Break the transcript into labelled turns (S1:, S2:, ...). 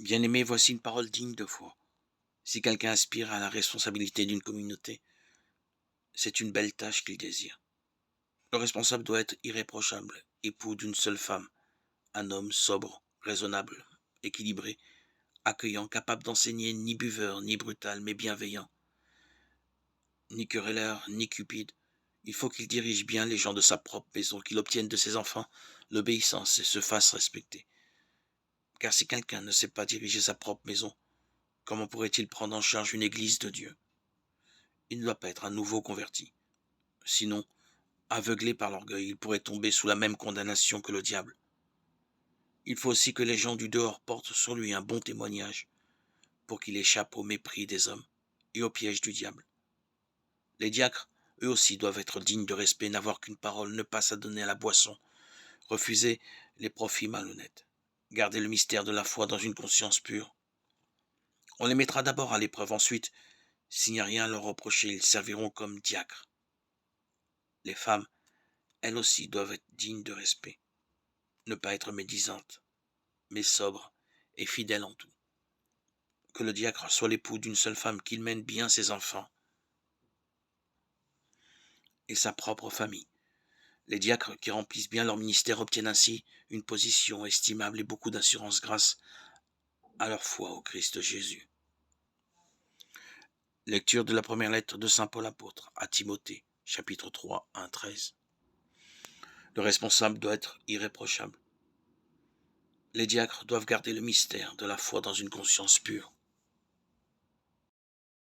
S1: Bien-aimé, voici une parole digne de foi. Si quelqu'un aspire à la responsabilité d'une communauté, c'est une belle tâche qu'il désire. Le responsable doit être irréprochable, époux d'une seule femme, un homme sobre, raisonnable, équilibré, accueillant, capable d'enseigner, ni buveur, ni brutal, mais bienveillant, ni querelleur, ni cupide. Il faut qu'il dirige bien les gens de sa propre maison, qu'il obtienne de ses enfants l'obéissance et se fasse respecter. Car si quelqu'un ne sait pas diriger sa propre maison, comment pourrait-il prendre en charge une église de Dieu? Il ne doit pas être un nouveau converti. Sinon, aveuglé par l'orgueil, il pourrait tomber sous la même condamnation que le diable. Il faut aussi que les gens du dehors portent sur lui un bon témoignage, pour qu'il échappe au mépris des hommes et au piège du diable. Les diacres, eux aussi, doivent être dignes de respect, n'avoir qu'une parole, ne pas s'adonner à la boisson, refuser les profits malhonnêtes, garder le mystère de la foi dans une conscience pure. On les mettra d'abord à l'épreuve, ensuite, s'il n'y a rien à leur reprocher, ils serviront comme diacres. Les femmes, elles aussi, doivent être dignes de respect, ne pas être médisantes, mais sobres et fidèles en tout. Que le diacre soit l'époux d'une seule femme, qu'il mène bien ses enfants et sa propre famille. Les diacres qui remplissent bien leur ministère obtiennent ainsi une position estimable et beaucoup d'assurance grâce à leur foi au Christ Jésus. Lecture de la première lettre de saint Paul apôtre à Timothée, chapitre 3, 1-13. Le responsable doit être irréprochable. Les diacres doivent garder le mystère de la foi dans une conscience pure.